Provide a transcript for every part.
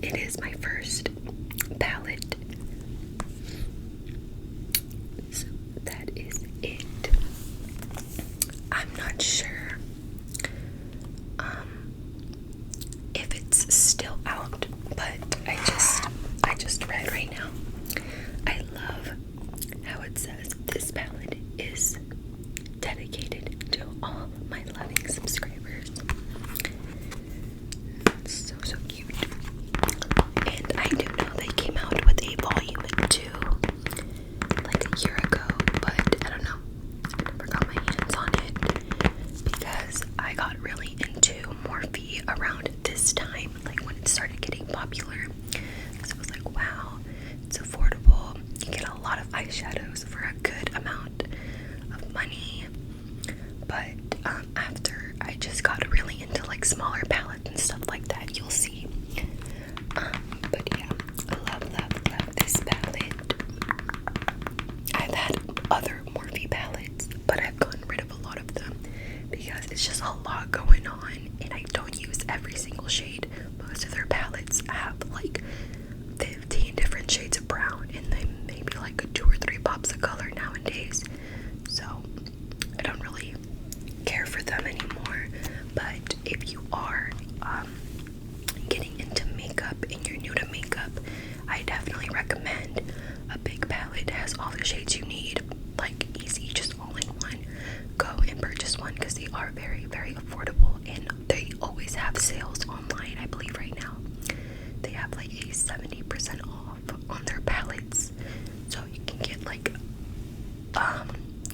it is my first palette. So that is it. I'm not sure if it's still out, but I just read right now. I love how it says this palette is dedicated to all my loving subscribers. So cute. And I do know they came out with a volume 2 like a year ago, but I don't know. I never got my hands on it because I got really into Morphe around this time, like when it started getting popular. Because it was like, wow, it's affordable. You get a lot of eyeshadows for a good amount of money. But after I just got really into like smaller palettes and stuff like that, you'll see. But yeah, I love this palette. I've had other Morphe palettes, but I've gotten rid of a lot of them because it's just a lot going on, and I don't use every single shade. Most of their palettes have like 15 different shades of brown, and then maybe like 2 or 3 pops of color nowadays. So I don't really care for them anymore. But if you are getting into makeup and you're new to makeup, I definitely recommend a big palette. It has all the shades you need, like easy, just all in one. Go and purchase one because they are very, very affordable, and they always have sales online. I believe right now they have like a 70% off on their palettes, so you can get like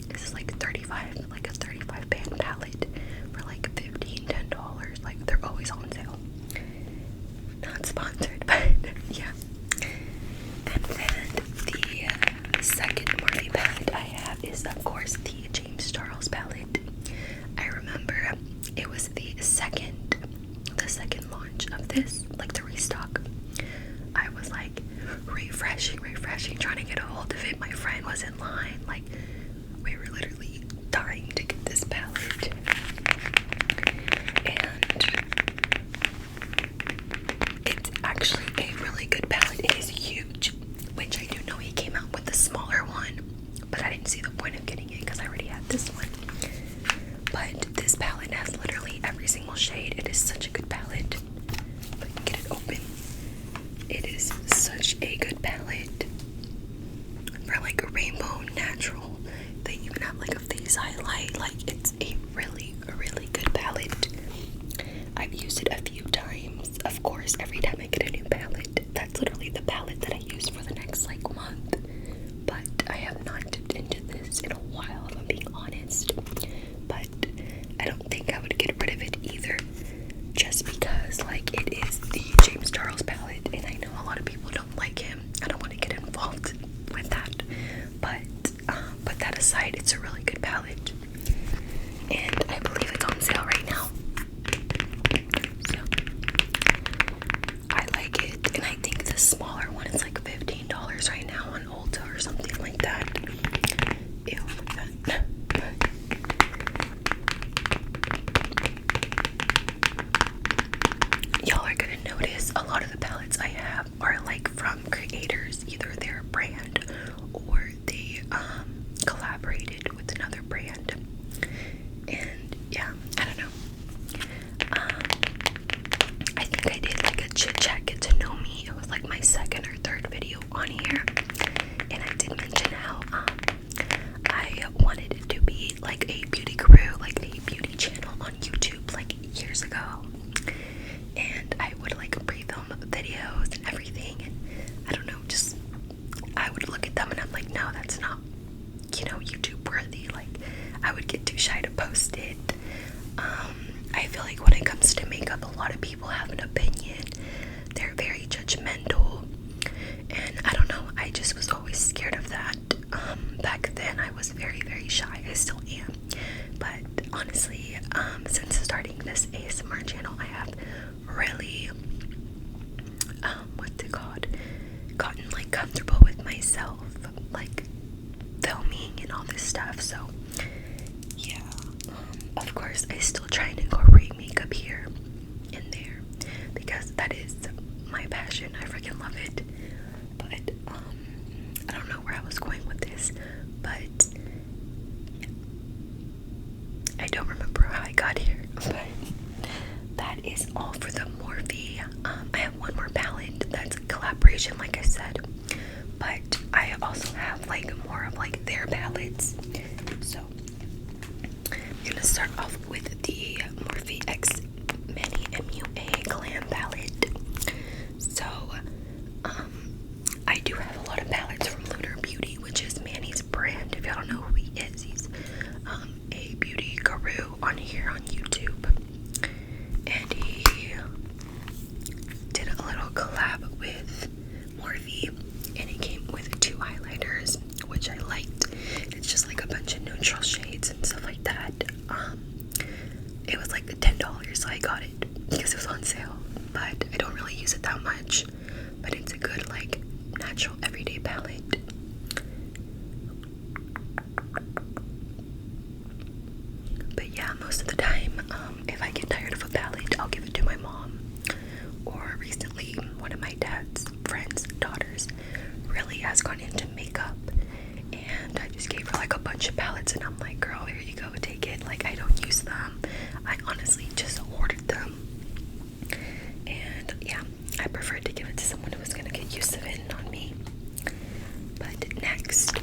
this is like 35, like a 35 pan palette for like $10. Like, they're always on sale. Not sponsored, but yeah. And then the second Morphe palette I have is of course the James Charles palette. I remember it was the second launch of this, like the restock. I was like refreshing, trying to get a hold of it. My friend was in line, like we were literally dying to get this palette. And it's actually a really good palette. It is huge, which I do know he came out with the smaller one, but I didn't see the point of getting it because I already had this one. But this palette has literally every single shade. It is such a good palette. If I can get it open. It is such a good palette for like a rainbow natural. They even have like a face highlight. Like, it's a really good palette. I've used it a few times. Of course, every time I get a new palette, that's literally the palette that I use for the next like month. But I have not dipped into this in a while, if I'm being honest. But I don't think I would get rid of it either, just because like it is the James Charles palette, and I know a lot of people don't like him. I don't want to get involved with that, but that aside, it's a really good palette, and I believe it's on sale right now. So I like it, and I think the smaller one is like $15 right now on Ulta or something like that. Ew, look at that. Y'all are gonna notice a lot of the palettes I have are like from creators. Either they're a brand or they collaborated with another brand. And yeah, I don't know. I think I did like a chit chat get to know me. It was like my second or third video on here, and I did mention how I wanted it to be like a beauty guru, like a beauty channel on YouTube like years ago. And I would like pre-film videos and everything, and I don't know, just I would look at them and I'm like, no, that's not, YouTube worthy. Like, I would get too shy to post it. I feel like when it comes to makeup, a lot of people have an opinion. They're very judgmental, and I don't know, I just was always scared of that. Back then I was very shy. I still am, but honestly, since starting this ASMR channel, I have really gotten like comfortable with myself, like filming and all this stuff. So yeah, of course I still try and incorporate makeup here and there because that is my passion. foundation, like I said, but I also have like more of like their palettes. So I'm gonna start off with the Morphe X Mani MUA Glam palette. So I do have a lot of palettes from Lunar Beauty, which is Manny's brand. If y'all don't know who he is, he's a beauty guru on here on YouTube, and he did a little collab with Morphe, and it came with 2 highlighters, which I liked. It's just like a bunch of neutral shades and stuff like that. It was like $10, so I got it because it was on sale, but I don't really use it that much, but it's a good like natural everyday palette. But yeah, most of the time, if I get tired of a palette, I'll give it to my mom. Or recently, one of my dad's friends' daughters really has gone into makeup, and I just gave her like a bunch of palettes, and I'm like, girl, here you go, take it. Like, I don't use them. I honestly just ordered them. And yeah, I preferred to give it to someone who was gonna get used to it, not me. But next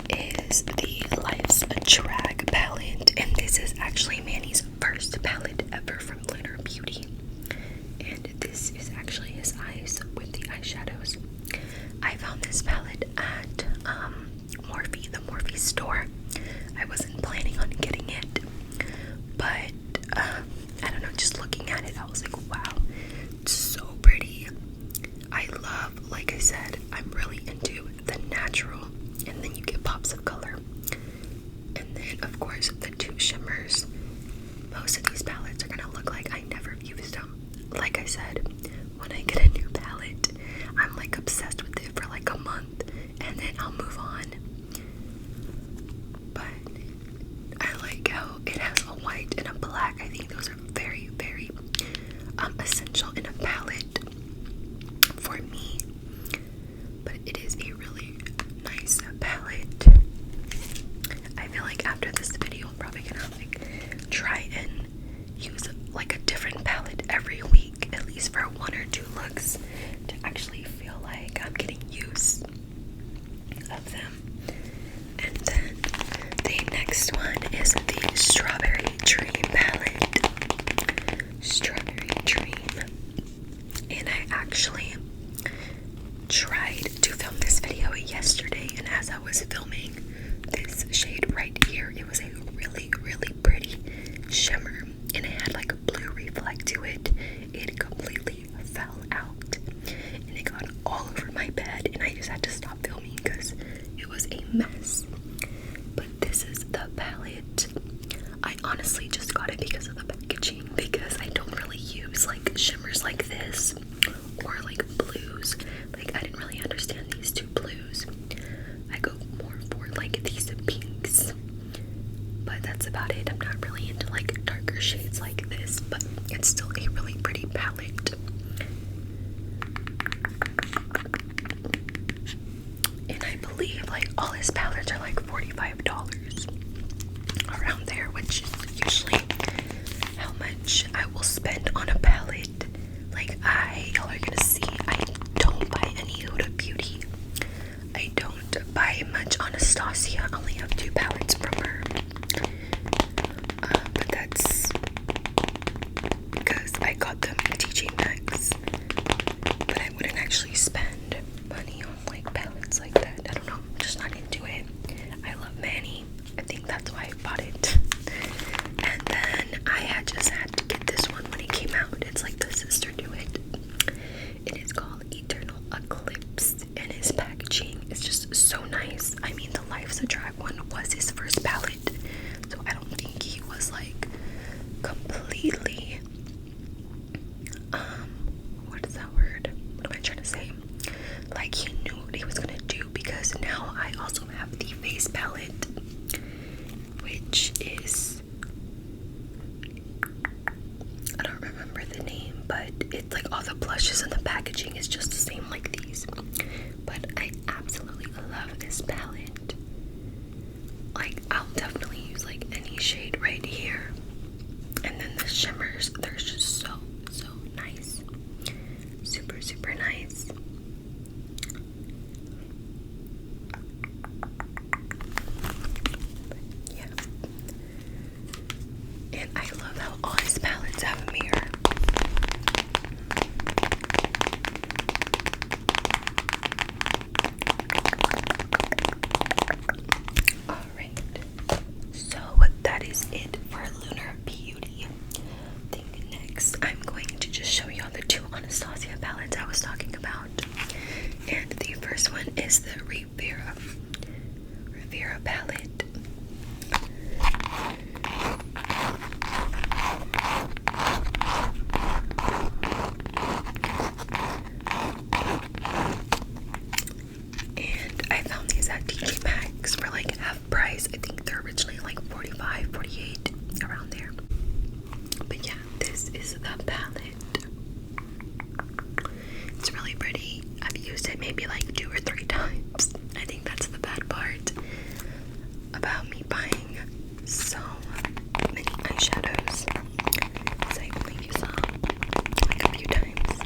is the Life's Drag palette, and this is actually Manny's first palette ever from Lunar Beauty. And this is actually his eyes with the eyeshadows. I found this palette at Morphe, the Morphe store. I wasn't planning on getting it, but I don't know, just looking at it, I was like, wow, it's so pretty. I love, like I said, I'm really into the natural, and then you get pops of color. And then, of course, the 2 shimmers. Most of these palettes are gonna look like I never used them. Like I said, when I get a new palette, I'm like obsessed with it for like a month, and then I'll move on. But I like how it has a white and a black. I think those are very, very essential in a palette for me. But it is a really nice palette. I feel like after this video, I'm probably gonna like try and use like a different palette every week, at least for 1 or 2 looks, to actually feel like I'm getting used of them. And then the next one is the Strawberry Dream palette. Strawberry Dream. And I actually tried to film this video yesterday, and as I was filming this shade right here, it was a really, really pretty shimmer, and it had like a blue reflect to it. It completely fell out, and it got all over my bed, and I just had to stop filming because it was a mess. But this is the palette. I honestly just got it because of the packaging, because I don't really use like shimmers like this or like blues. Like, I didn't really understand these 2 blues. I go more for like these pinks, but that's about it. I'm not really into like darker shades like this, but it's still a really pretty palette. And I believe like all his palettes are like $45 around there, which is usually how much I will spend on a palette. Like, y'all are gonna see, I don't buy any Huda Beauty. I don't buy much Anastasia. I only have 2 palettes from her. But that's because I got them at TJ Maxx. But I wouldn't actually spend money on like palettes like that. I don't know, I'm just not into it. I love Manny. I think that's why I bought it. And then I had just had to get this one when it came out. It's like the sister to it. It is called Eternal Eclipse, and his packaging is just so nice. I mean, the Life's a Drag one was his first palette, so I don't think he was like completely what is that word? What am I trying to say? Like, he knew what he was gonna do, because now I also have the face palette, which is, I don't remember the name, but it's like all the blushes and the packaging is just the same like these. But I absolutely love this palette. Like, I'll definitely use like any shade right here. And then the shimmers, they're just so nice. Super, super nice. And I love how all his palettes have a mirror. Alright, so that is it for Lunar Beauty. I think next I'm going to just show y'all the two Anastasia palettes I was talking about. And the first one is the Rivera palette. And I found these at TJ Maxx for like half price. I think they're originally like $45, $48, around there. But yeah, this is the palette. It's really pretty. I've used it maybe like 2 or 3 times. I think that's the bad part about me buying so many eyeshadows. So I only use them like a few times.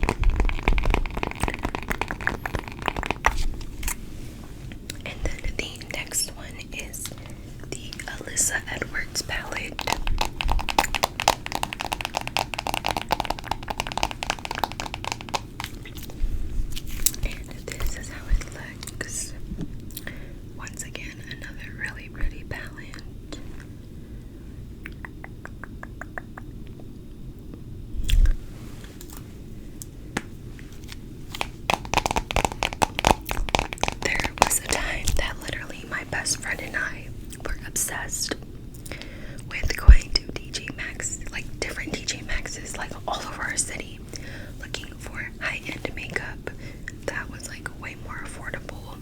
And then the next one is the Alyssa Edwards palette. And this is how it looks. Once again, another really pretty palette. There was a time that literally my best friend and I were obsessed with going to TJ Maxx, like different TJ Maxxes, like all over our city, looking for high-end makeup that was like way more affordable.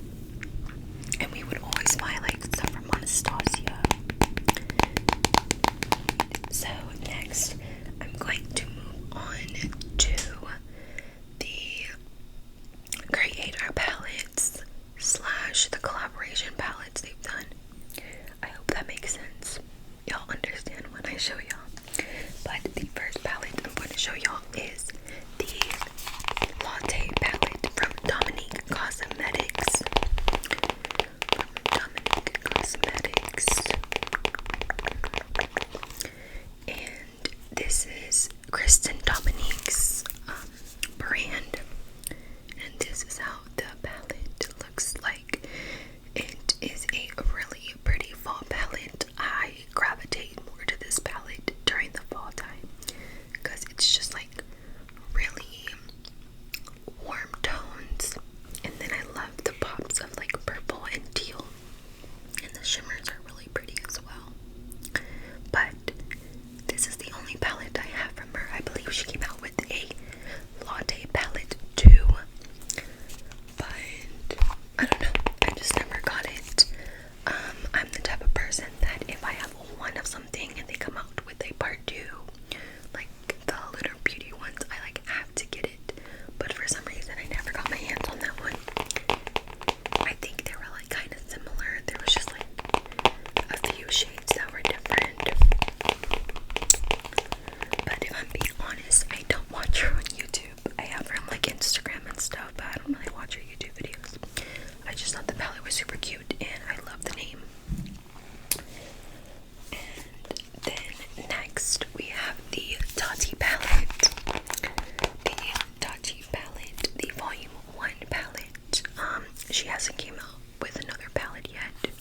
And we would always buy like stuff from Anastasia. So next, I'm going to move on to the creator palettes / the collaboration palettes they've done. I hope that makes sense. Y'all understand when I show y'all. But the first palette I'm going to show y'all is the Latte palette from Dominique Cosmetics. And this is Kristen Dominique's brand. And this is how the palette looks like. It is a really pretty fall palette. I gravitate more to this palette during the fall time because it's just like really warm tones. And then I love the pops of like purple and teal. And the shimmers are really pretty as well. But this is the only palette I have from her. I believe she came out with a Latte palette too. But I don't know. I just never got it. I'm the type of person that if I have one of something and they come out with a part 2, like the Lunar Beauty ones, I like have to get it. But for some reason I never got my hands on that one. I think they were like kind of similar. There was just like a few shades that were different. But if I'm being honest, I don't watch her on YouTube. I have her on like Instagram and stuff, but I don't really watch her YouTube videos. I just thought the palette was super cute and I love the name. And then next we have the Tati palette. The Tati palette, the volume 1 palette. She hasn't came out with another palette yet,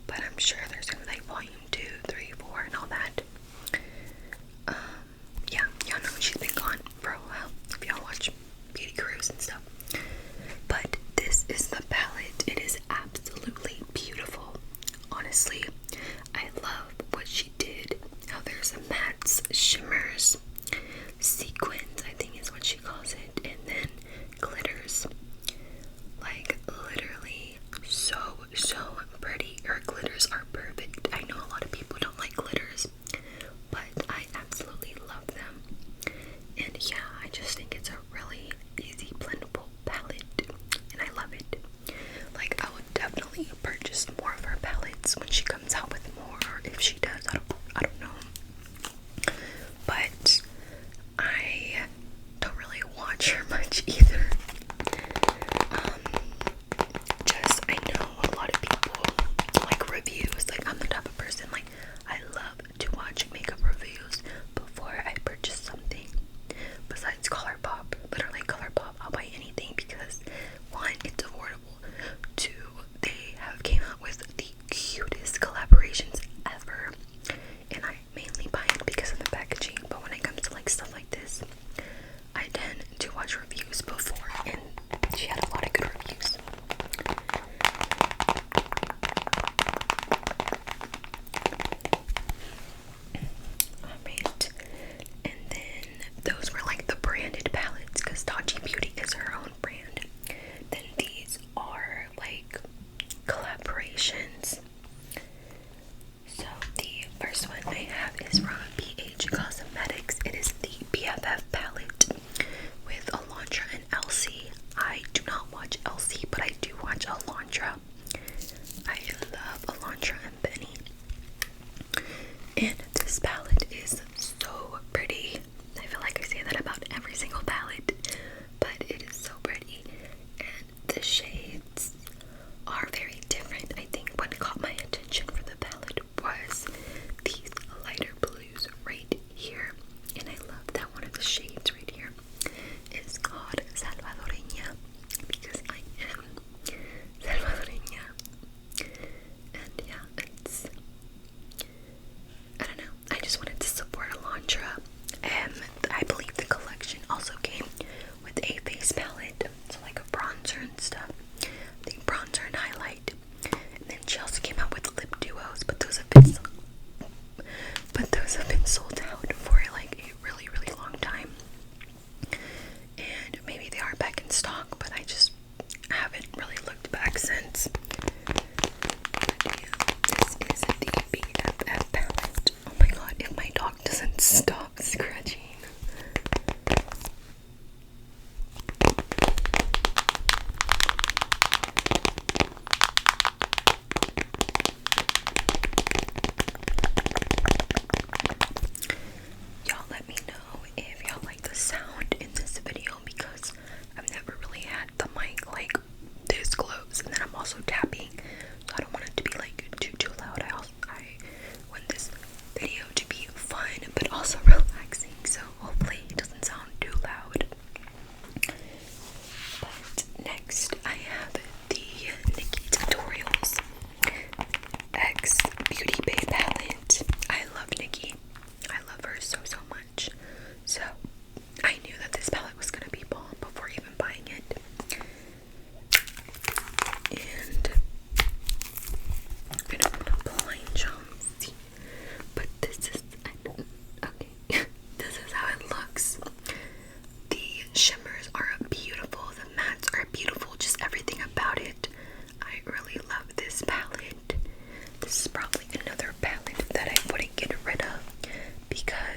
but I'm sure there's gonna be like volume 2, 3, 4 and all that. Yeah, y'all know she's been gone for a while if y'all watch Beauty Gurus and stuff. But this is the palette. It is absolutely beautiful. Honestly, I love what she did. How there's a mattes, shimmers, sequins, I think is what she calls it, and then glitters. Like literally so pretty. Her glitters are perfect. I know a lot of people don't like glitters, but I absolutely love them. And yeah, I just think it's a really easy blendable palette and I love it. Like I would definitely purchase more of her palettes when she comes out with more, or if she does, I don't know. But I don't really watch her much either. Just I know a lot of people like reviews. Like I'm the type of person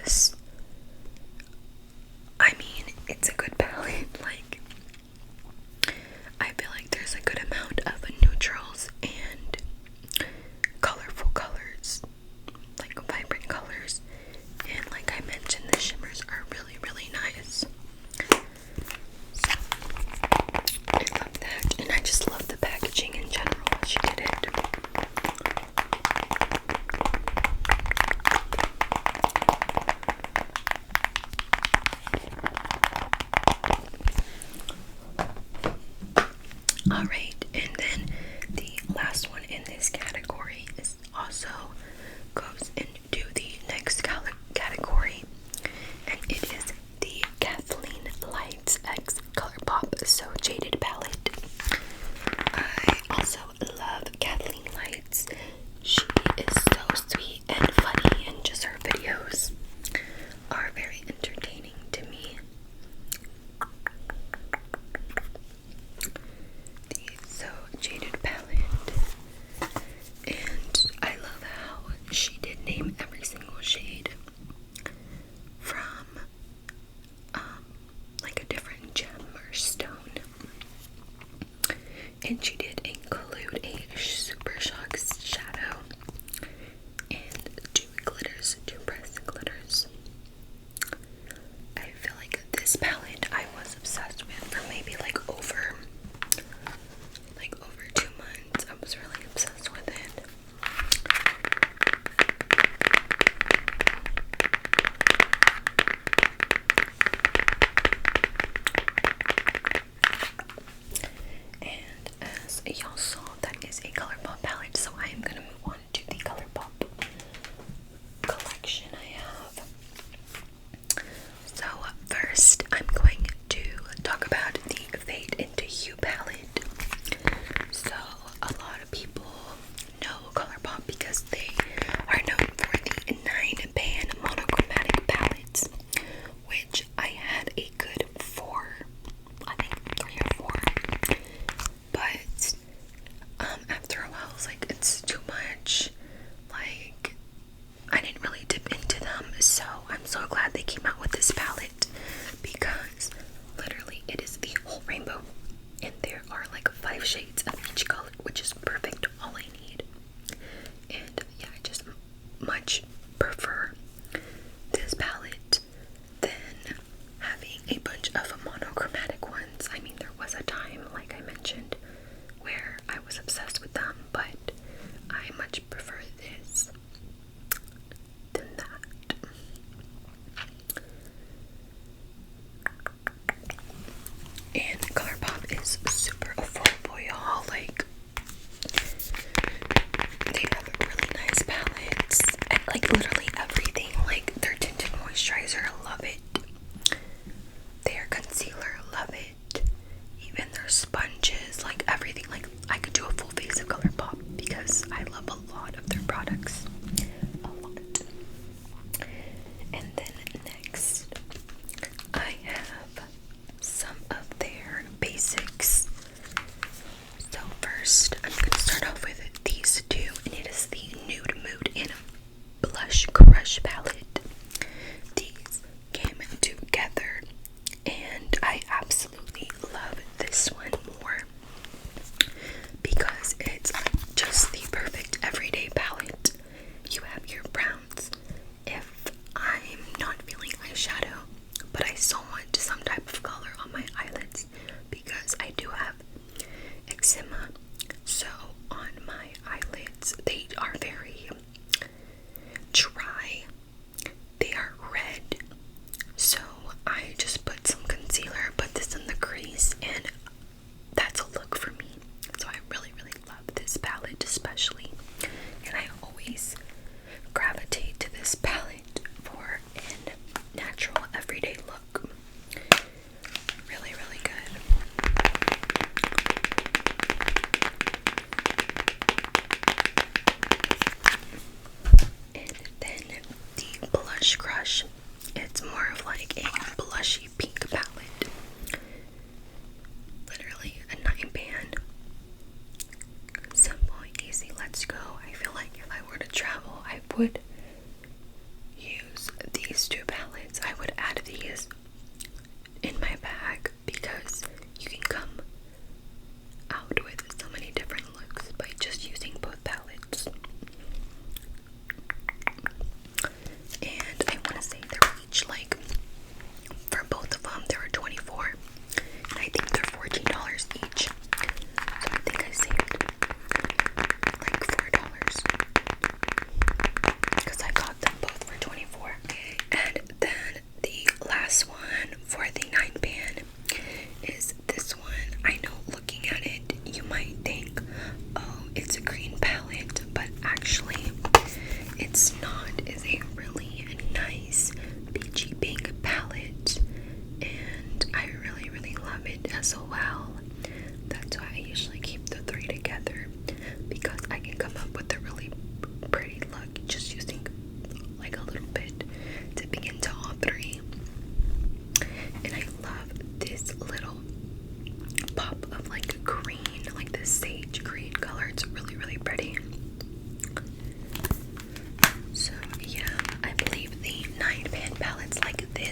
this. I mean, it's a good palette. Like, I feel like there's a good amount of neutrals and colorful colors, like vibrant colors, and like I mentioned, the shimmers are really, really nice. So, I love that, and I just love the packaging in general. She did it. Alright, and then the last one in this category is also goes into the next category, and it is the Kathleen Lights X Colourpop So Jaded palette. I also love Kathleen Lights. She is so sweet and funny, and just her videos are very entertaining to me. The So Jaded palette, and I love how she did name every single shade from like a different gem or stone, and she did include a super shock shadow and two pressed glitters. I feel like this palette I was obsessed with for maybe like over 2 months. I was really obsessed with it. And as y'all saw, that is a Colourpop palette, so I am going to move on to the Colourpop collection I have. So first, I'm going to talk about the Fade into Hue palette. So a lot of people know Colourpop because they are known for the 9-pan monochromatic palettes, which I had a good 4, I think 3 or 4. But after a while, I was like, it's too much. Like, I didn't really dip into them, so I'm so glad they came out with this palette, because literally it is the whole rainbow, and there are like 5 shades of each color, which is perfect, all I need. And yeah, I just much prefer this palette than having a bunch of monochromatic ones. I mean, there was a time, like I mentioned, where I was obsessed with them, but I much prefer this than that. And Colourpop is super affordable, y'all. Like, they have really nice palettes, and like literally everything. Like their tinted moisturizer, love it. Their concealer, love it. Even their sponges, like everything. Like, I could do a full face of Colourpop because I love a lot of their products. A lot. And then next, I have some of their basics. So first, I'm going to start off with these two, and it is the Nude Mood and Blush Crush palette. These came together, and I absolutely love this one more because it's just the perfect everyday palette. You have your browns. If I'm not feeling eyeshadow, but I still want some type of color on my eyelids because I do have eczema, so on my eyelids they are very dry, they are red, so I just put some concealer, put this in the crease, and that's a look for me. So I really, really love this palette especially, and I always gravitate to this palette for a natural everyday look. Really, really good. And then the Blush Crush, it's more of like a blushy pink palette. Literally a 9-pan. Simple, easy, let's go. I feel like if I were to travel, I would use these two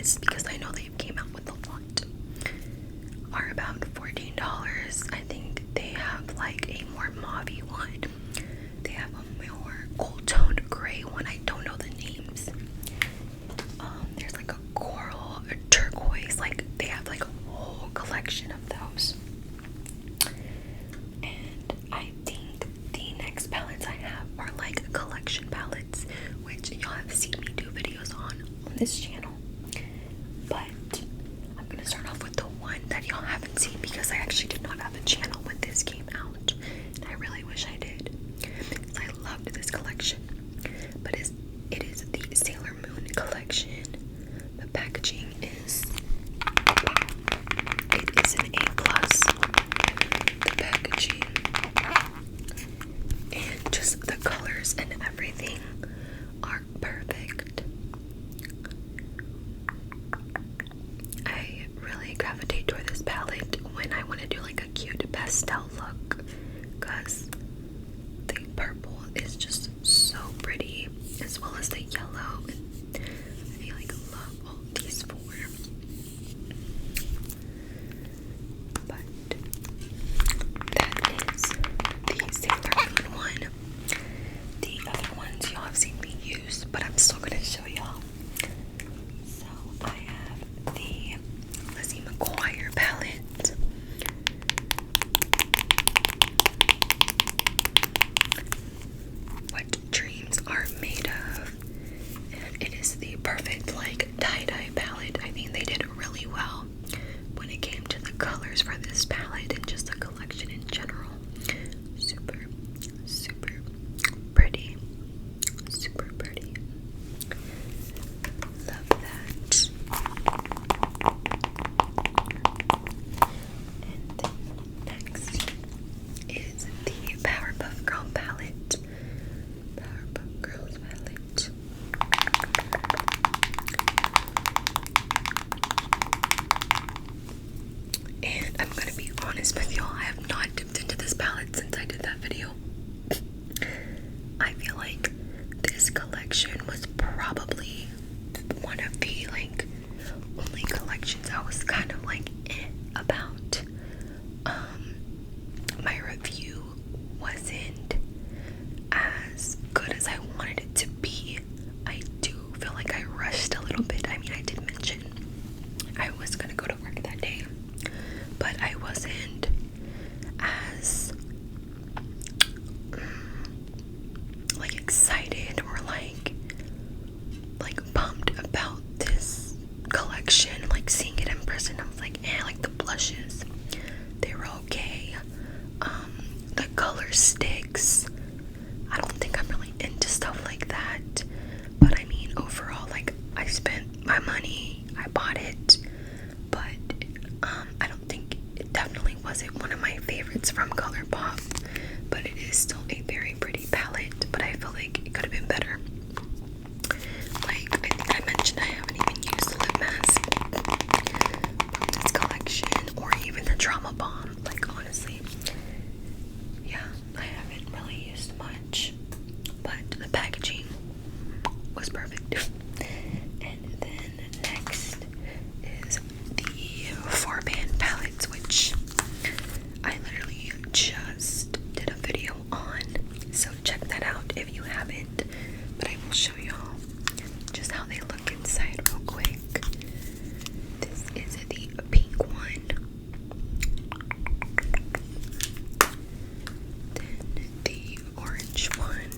this because I know they came out with a lot, are about $14. I think they have like a more mauve one. They have a more gold toned gray one. I don't know the names. There's like a coral, a turquoise, like they have like a whole collection of those. And I think the next palettes I have are like collection palettes, which y'all have seen me do videos on this channel. But I'm gonna start off with the one that y'all haven't seen because I actually did not have a channel when this came out. And I really wish I did because I loved this collection. But it is the Sailor Moon collection. The packaging is an A+. The packaging and just the colors and everything are perfect. I really gravitate toward this palette when I want to do like a cute pastel look because the purple is just so pretty, as well as the yellow. And I like love all these four. But that is the Sailor Moon one. The other ones y'all have seen me use, but I'm still gonna show y'all. So I have the Lizzie McGuire palette. What dreams are made of. And it is the perfect like tie-dye palette. I think they did really well when it came to the colors for this palette and just the collection in general. Super, super pretty. Super pretty. Love that. And then next is the Powerpuff Girl palette. Powerpuff Girls palette. And I'm gonna be honest with y'all, I have not dipped into this palette since I did that video. I feel like this collection was probably one of the like only collections I was kind of like about. My review wasn't as good as I wanted it to be. I do feel like I rushed a little bit. I mean, I did mention I was gonna go to work that day, but I wasn't as like excited or like pumped about this collection. Like seeing it in person, I was like, like the blushes, they were okay. The color sticks, I don't think I'm really into stuff like that. But I mean, overall, like I spent my money, I bought it, but I don't think it definitely wasn't one of my favorites from Colourpop. But it is still a very pretty palette. But I feel like it could have been better. Like I think I mentioned, I haven't even used the lip mask from this collection, or even the Drama Bomb. Like honestly, yeah, I haven't really used much. But the packaging was perfect. And then next is the 4-pan palettes, which I literally just did a video on, so check that out if you haven't. But I will show y'all just how they look inside real quick. This is the pink one, then the orange one,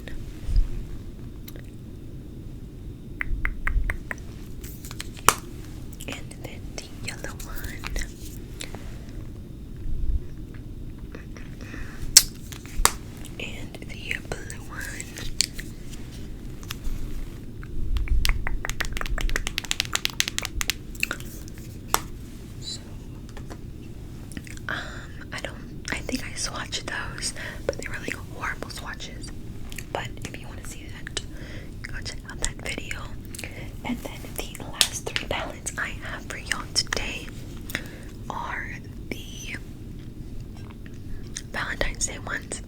and then the yellow one, and the blue one, so I think I swatched those, but they were like horrible swatches. But if you want to see that, go check out that video. And then the last 3 palettes I have for y'all today are the Valentine's Day ones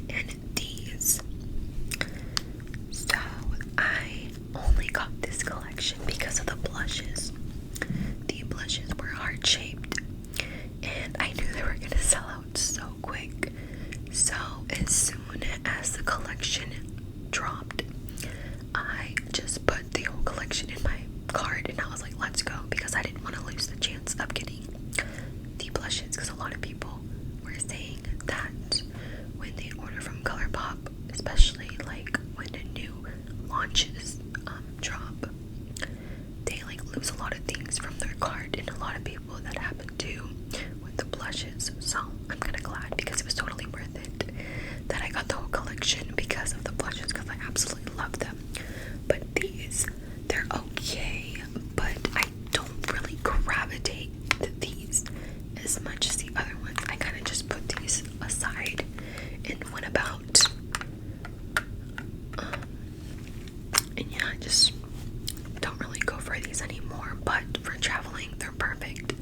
and these. So I only got this collection because of the blushes. let's go, because I didn't want to lose the chance of getting the blushes, because a lot of people were saying that when they order from Colourpop, especially like when the new launches drop, they like lose a lot of things from their cart, and a lot of people that happen to with the blushes. So I'm kind of glad, because it was totally worth it that I got the whole collection because of the blushes, because I absolutely love them. But these, they're okay, but I don't really gravitate to these as much as the other ones. I kind of just put these aside and went about. And yeah, I just don't really go for these anymore, but for traveling, they're perfect.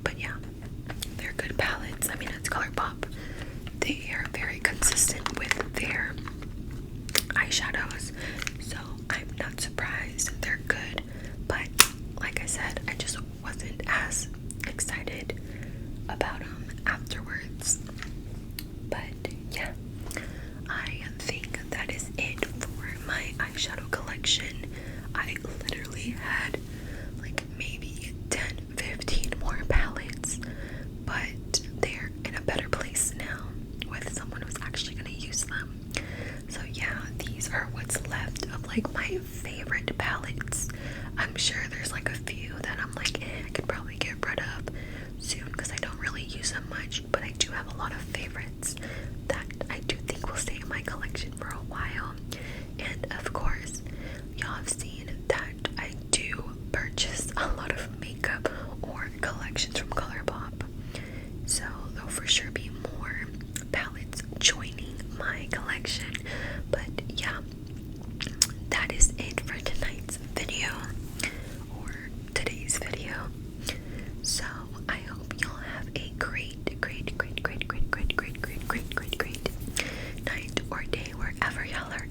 But yeah, they're good palettes. I mean, it's Colourpop. They are very consistent with their eyeshadows, so I'm not surprised. They're good, but like I said, I just wasn't as excited about them afterwards. But yeah, I think that is it for my eyeshadow collection. I literally had like maybe 10-15 more palettes, but they're in a better place now with someone who's actually going to use them. So yeah, these are what's left of like my favorite palettes. I'm sure there's like a few that I'm like, I could probably get rid of soon, because I don't really use them much, but I do have a lot of favorites that I do think will stay in my collection for a while. And of course, y'all have seen that I do purchase a lot of makeup or collections from Colourpop, so there'll for sure be more palettes joining my collection. But yeah, that is it for tonight's video, or today's video. So I hope y'all have a great night or day wherever y'all are